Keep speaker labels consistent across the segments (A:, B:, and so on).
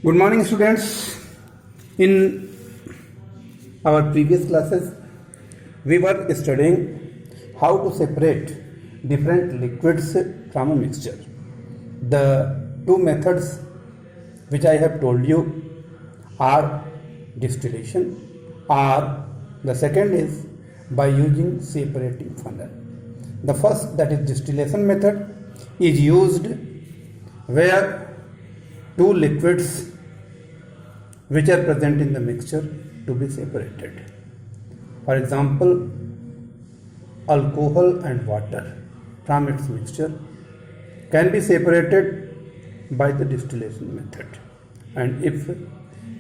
A: Good morning, students. In our previous classes, we were studying how to separate different liquids from a mixture. The two methods which I have told you are distillation, or the second is by using separating funnel. The first, that is distillation method, is used where two liquids which are present in the mixture to be separated. For example, alcohol and water from its mixture can be separated by the distillation method. And if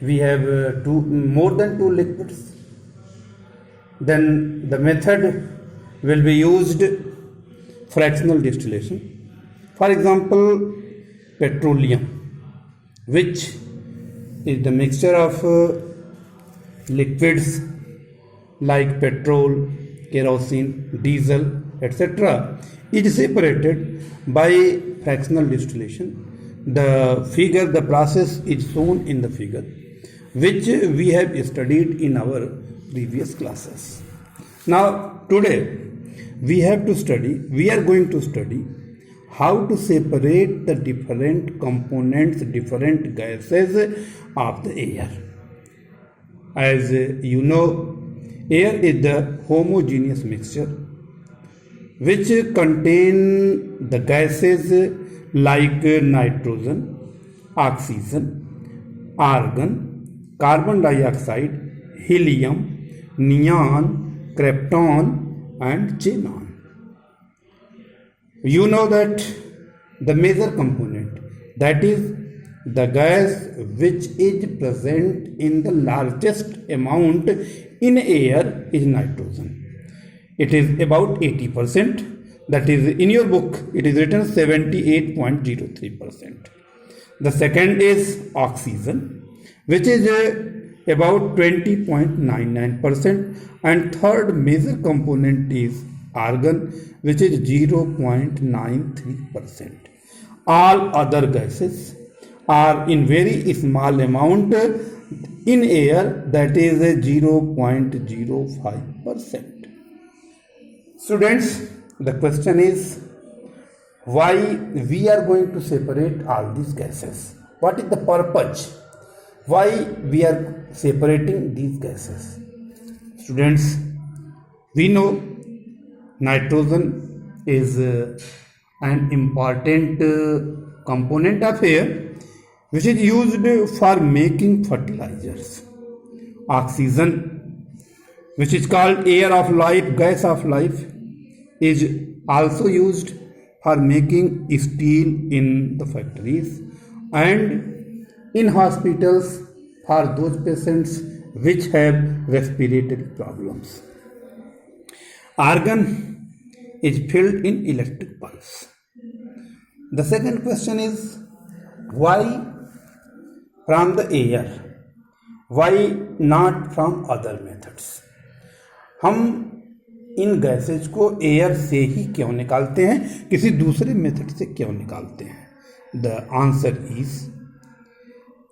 A: we have more than two liquids, then the method will be used fractional distillation. For example, petroleum, which is the mixture of liquids like petrol, kerosene, diesel, etc., is separated by fractional distillation. The process is shown in the figure, which we have studied in our previous classes. Now, today we are going to study how to separate the different components, different gases of the air. As you know, air is the homogeneous mixture which contain the gases like nitrogen, oxygen, argon, carbon dioxide, helium, neon, krypton and xenon. You know that the major component, that is the gas which is present in the largest amount in air, is nitrogen. It is about 80%. That is, in your book it is written 78.03%. The second is oxygen, which is about 20.99%, and third major component is argon, which is 0.93%. All other gases are in very small amount in air, that is 0.05%. Students, the question is, why we are going to separate all these gases? What is the purpose? Why we are separating these gases? Students, we know nitrogen is an important component of air which is used for making fertilizers. Oxygen, which is called air of life, gas of life, is also used for making steel in the factories and in hospitals for those patients which have respiratory problems. Argon is filled in electric bulbs. The second question is, why from the air? Why not from other methods? हम इन gases को air से ही क्यों निकालते हैं, किसी दूसरे method से क्यों निकालते हैं? The answer is,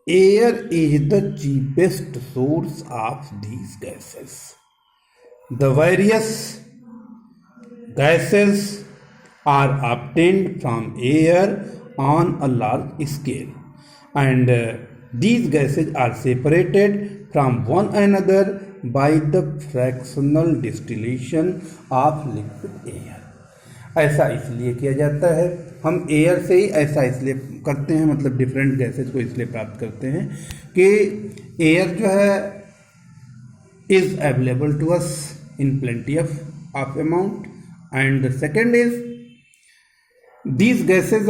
A: air is the cheapest source of these gases. The various gases are obtained from air on a large scale, and these gases are separated from one another by the fractional distillation of liquid air. ऐसा इसलिए किया जाता है, हम air से ही ऐसा इसलिए करते हैं, मतलब डिफरेंट गैसेज को इसलिए प्राप्त करते हैं कि एयर जो है is available to us in plenty of amount. And the second is, these gases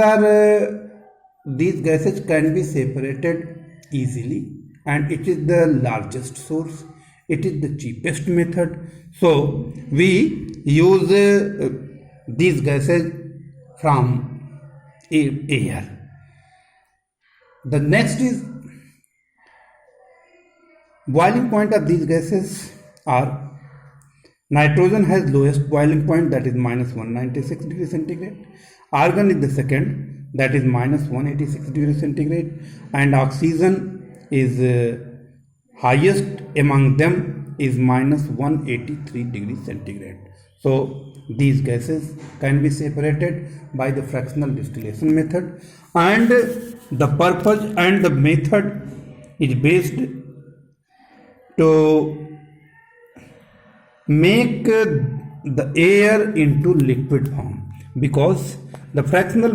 A: can be separated easily, and it is the largest source. It is the cheapest method. So we use these gases from air. The next is, boiling point of these gases are, nitrogen has lowest boiling point, that is minus 196 degrees centigrade. Argon is the second, that is minus 186 degree centigrade, and oxygen is highest among them is minus 183 degree centigrade. So these gases can be separated by the fractional distillation method, and the purpose and the method is based to make the air into liquid form, because the fractional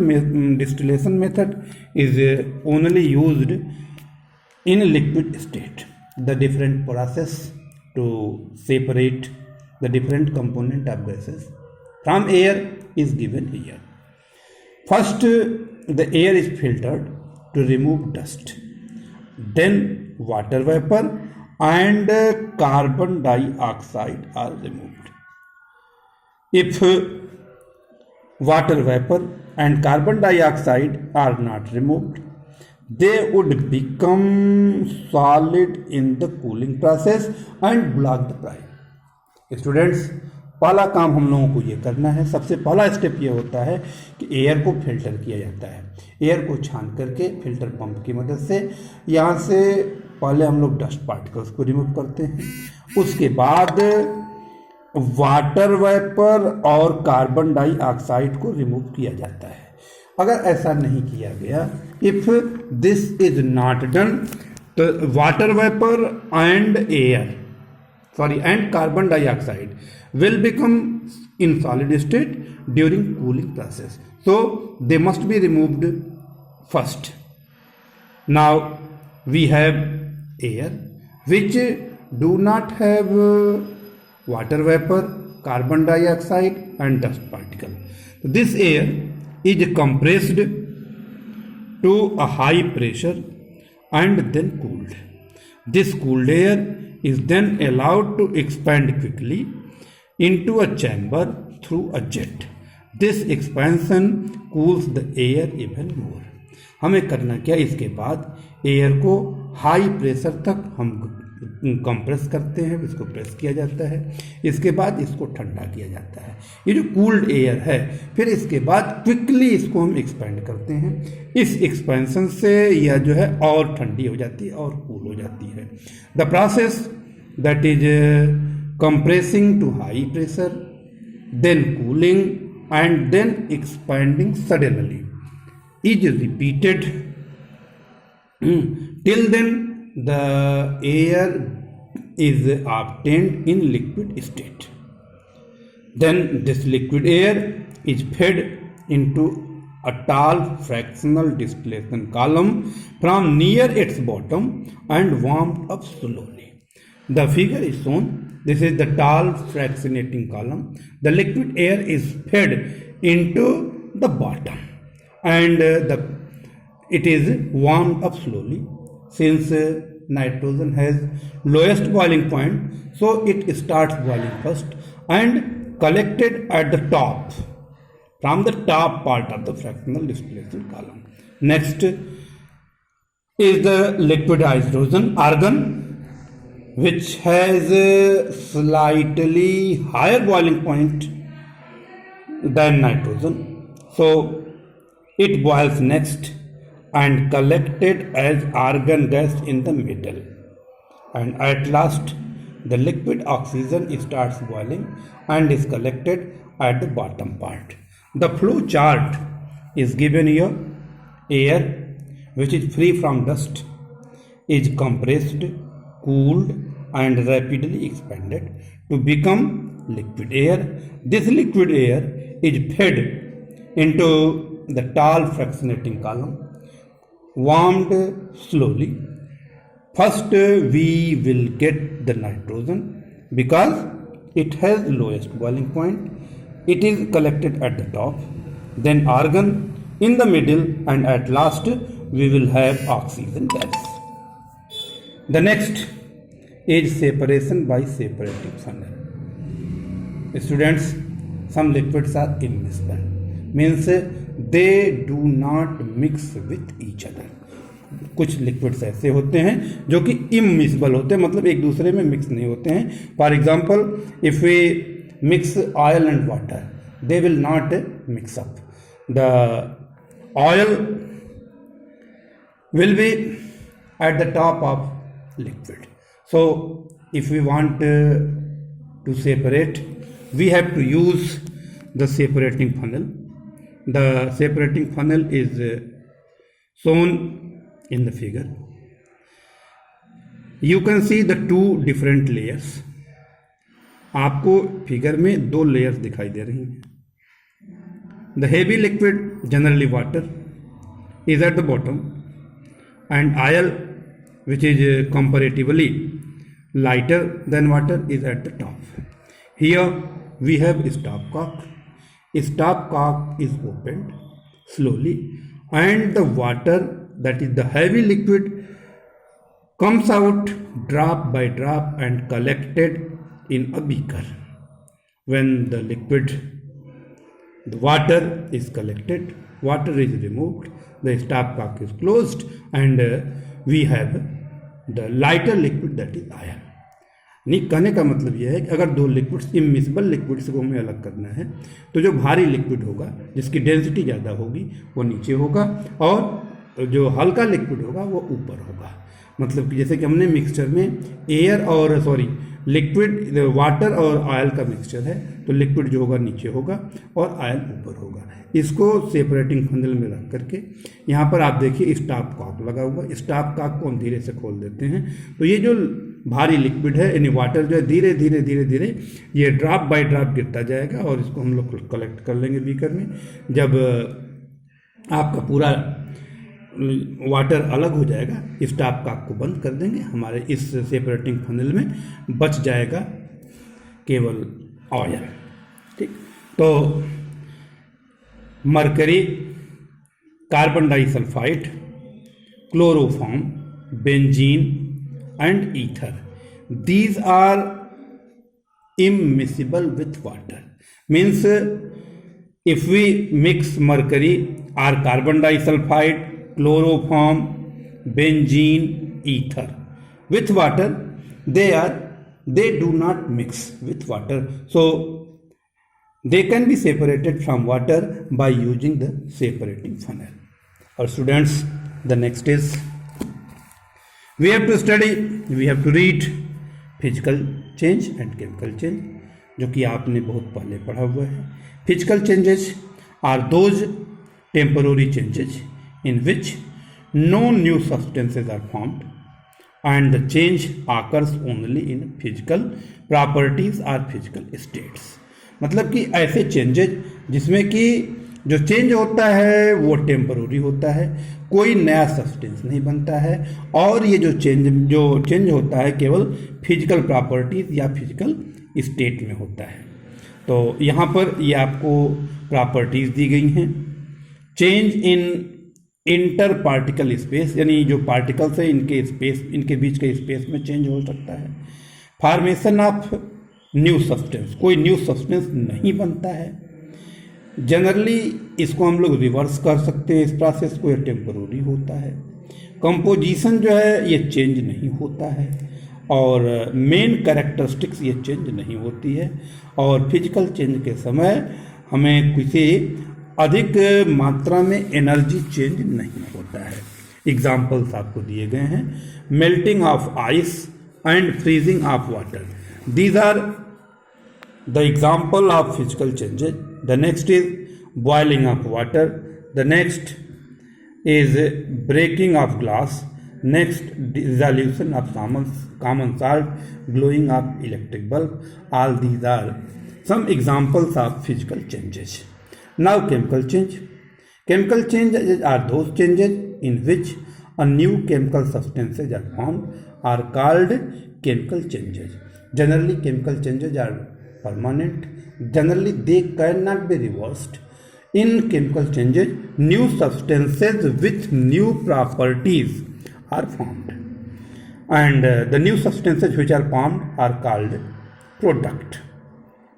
A: distillation method is only used in liquid state. The different process to separate the different component of gases from air is given here. First, the air is filtered to remove dust. Then water vapor and carbon dioxide are removed. If water vapor and carbon dioxide are not removed, they would become solid in the cooling process and block the pipe. Students, पहला काम हम लोगों को ये करना है, सबसे पहला स्टेप ये होता है कि एयर को फिल्टर किया जाता है। एयर को छान करके फिल्टर पंप की मदद से यहाँ से पहले हम लोग डस्ट पार्टिकल्स को रिमूव करते हैं। उसके बाद वाटर वेपर और कार्बन डाइऑक्साइड को रिमूव किया जाता है। अगर ऐसा नहीं किया गया, if this is not done, तो water vapour and and carbon dioxide will become in solid state during cooling process, so they must be removed first. Now we have air which do not have water vapor, carbon dioxide and dust particle. This air is compressed to a high pressure and then cooled. This cooled air is then allowed to expand quickly into a chamber through a jet. This expansion cools the air even more. हमें करना क्या, इसके बाद air को high pressure तक हम compress करते हैं, इसको प्रेस किया जाता है। इसके बाद इसको ठंडा किया जाता है। ये जो कूल्ड एयर है, फिर इसके बाद क्विकली इसको हम एक्सपेंड करते हैं। इस एक्सपेंशन से यह जो है और ठंडी हो जाती है और कूल हो जाती है। The process that is compressing to high pressure, then cooling and then expanding suddenly is repeated till then the air is obtained in liquid state. Then this liquid air is fed into a tall fractional distillation column from near its bottom and warmed up slowly. The figure is shown. This is the tall fractionating column. The liquid air is fed into the bottom and it is warmed up slowly. Since nitrogen has lowest boiling point, so it starts boiling first and collected at the top, from the top part of the fractional distillation column. Next is the liquid hydrogen argon, which has a slightly higher boiling point than nitrogen. So it boils next and collected as argon gas in the middle. And at last the liquid oxygen starts boiling and is collected at the bottom part. The flow chart is given here. Air, which is free from dust, is compressed, cooled and rapidly expanded to become liquid air. This liquid air is fed into the tall fractionating column, warmed slowly. First we will get the nitrogen because it has lowest boiling point. It is collected at the top, then argon in the middle, and at last we will have oxygen gas. The next is separation by separative funnel. Students, some liquids are immiscible, means they do not mix with each other. कुछ liquids ऐसे होते हैं जो कि इमिक्सबल होते हैं, मतलब एक दूसरे में मिक्स नहीं होते हैं. For example, if we mix oil and water, they will not mix up. The oil will be at the top of liquid. So if we want to separate, we have to use the separating funnel. The separating funnel is shown in the figure. You can see the two different layers. आपको figure में दो layers दिखाई दे रही हैं. The heavy liquid, generally water, is at the bottom, and oil, which is comparatively lighter than water, is at the top. Here we have stopcock. Stopcock is opened slowly, and the water, that is the heavy liquid, comes out drop by drop and collected in a beaker. When the water is collected, water is removed, the stopcock is closed, and we have the lighter liquid, that is oil. नहीं, कहने का मतलब यह है कि अगर दो liquids, immiscible liquids को हमें अलग करना है, तो जो भारी लिक्विड होगा, जिसकी डेंसिटी ज़्यादा होगी, वो नीचे होगा, और जो हल्का लिक्विड होगा वो ऊपर होगा. मतलब कि जैसे कि हमने मिक्सचर में लिक्विड वाटर और ऑयल का मिक्सचर है, तो लिक्विड जो होगा नीचे होगा और ऑयल ऊपर होगा. इसको सेपरेटिंग फनल में रख करके यहाँ पर आप देखिए स्टॉप कॉक लगा हुआ. स्टॉप कॉक को हम धीरे से खोल देते हैं, तो ये जो भारी लिक्विड है, यानी वाटर, जो है धीरे धीरे धीरे धीरे ये ड्रॉप बाय ड्रॉप गिरता जाएगा, और इसको हम लोग कलेक्ट कर लेंगे बीकर में. जब आपका पूरा वाटर अलग हो जाएगा, स्टॉप कॉक को बंद कर देंगे. हमारे इस सेपरेटिंग फनल में बच जाएगा केवल ऑयल. ठीक, तो mercury, carbon disulphide, chloroform, benzene and ether, these are immiscible with water. Means if we mix mercury or carbon disulfide, chloroform, benzene, ether with water, they do not mix with water, so they can be separated from water by using the separating funnel. Or students, the next is we have to read physical change and chemical change, जो कि आपने बहुत पहले पढ़ा हुआ है. Physical changes are those temporary changes in which no new substances are formed and the change occurs only in physical properties or physical states. मतलब कि ऐसे चेंजेज जिसमें कि जो चेंज होता है वो टेम्पररी होता है, कोई नया सब्सटेंस नहीं बनता है, और ये जो चेंज होता है केवल फिजिकल प्रॉपर्टीज या फिजिकल स्टेट में होता है. तो यहाँ पर ये आपको प्रॉपर्टीज दी गई हैं. Change in inter particle space, यानी जो पार्टिकल्स है इनके बीच के स्पेस में चेंज हो सकता है. फॉर्मेशन ऑफ न्यू सब्सटेंस, कोई न्यू सब्सटेंस नहीं बनता है. जनरली इसको हम लोग रिवर्स कर सकते हैं, इस प्रोसेस को, ये टेम्पररी होता है. कंपोजिशन जो है ये चेंज नहीं होता है, और मेन कैरेक्टरिस्टिक्स ये चेंज नहीं होती है. और फिजिकल चेंज के समय हमें किसी अधिक मात्रा में एनर्जी चेंज नहीं होता है. एग्जाम्पल्स आपको दिए गए हैं. Melting of ice and freezing of water, these are the example of physical changes. The next is boiling of water. The next is breaking of glass. Next, dissolution of common salt, glowing of electric bulb. All these are some examples of physical changes. Now chemical change. Chemical changes are those changes in which a new chemical substances are formed are called chemical changes. Generally chemical changes are permanent. Generally they cannot be reversed. In chemical changes, new substances with new properties are formed, and the new substances which are formed are called product.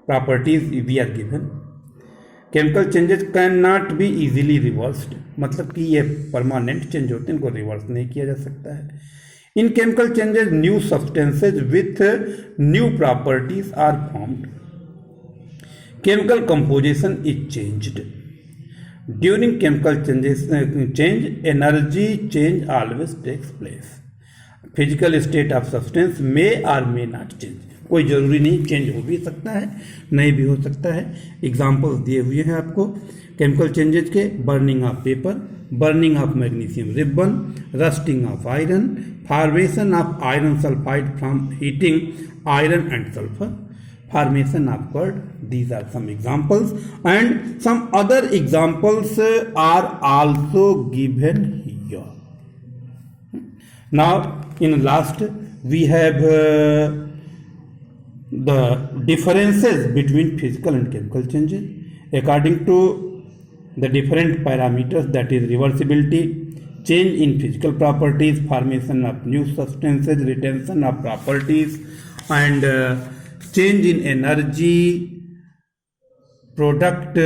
A: Properties we are given. Chemical changes cannot be easily reversed, मतलब कि ये permanent change होते हैं, इनको reverse नहीं किया जा सकता है. In chemical changes, new substances with new properties are formed. Chemical composition is changed. During chemical change, energy change always takes place. Physical state of substance may और मे नॉट चेंज, कोई ज़रूरी नहीं, change हो भी सकता है, नहीं भी हो सकता है. एग्जाम्पल्स दिए हुए हैं आपको केमिकल चेंजेज के: burning of paper, burning of magnesium ribbon, rusting of iron, formation of iron sulphide from heating iron and sulphur, formation of curd. These are some examples, and some other examples are also given here. Now in last we have the differences between physical and chemical changes according to the different parameters, that is reversibility, change in physical properties, formation of new substances, retention of properties, and change in energy, product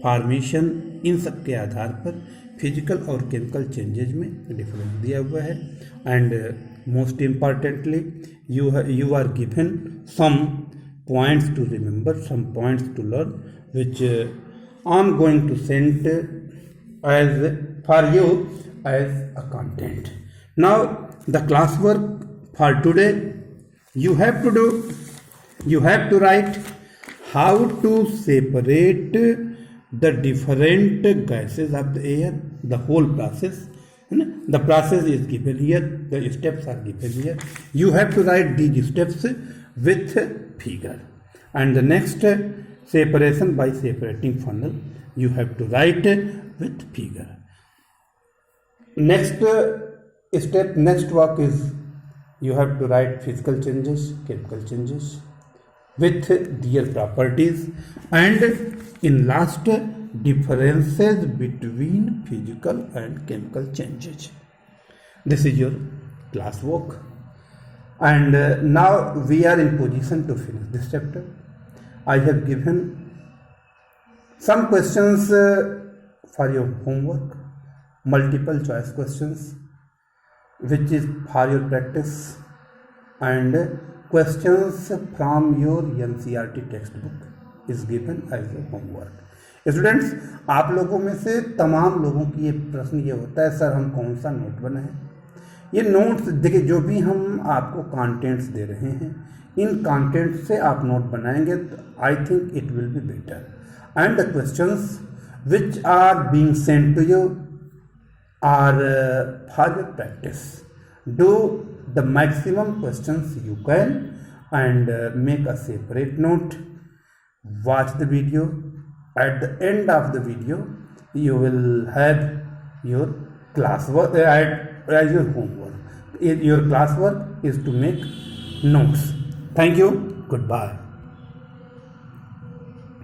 A: formation. इन सब के आधार पर physical और chemical changes में difference दिया हुआ है. And most importantly you are given some points to remember, some points to learn, which I'm going to send as for you as a content. Now the classwork for today, you have to write how to separate the different gases of the air, the whole process. The process is given here, the steps are given here. You have to write these steps with figure. And the next, separation by separating funnel, you have to write with figure. Next step, next work is you have to write physical changes, chemical changes with their properties, and in last, differences between physical and chemical changes. This is your class work, and now we are in position to finish this chapter. I have given some questions for your homework, multiple choice questions, which is for your practice, and questions from your NCERT textbook is given as a homework. Students, आप लोगों में से तमाम लोगों की ये प्रश्न ये होता है, सर हम कौन सा नोट बनाएं. ये नोट्स देखिए, जो भी हम आपको कंटेंट्स दे रहे हैं, इन कंटेंट्स से आप नोट बनाएंगे तो I think it will be better. And the questions which are being sent to you are for your practice. Do the maximum questions you can and make a separate note. Watch the video. At the end of the video you will have your classwork as your homework. Your classwork is to make notes. Thank you. Goodbye.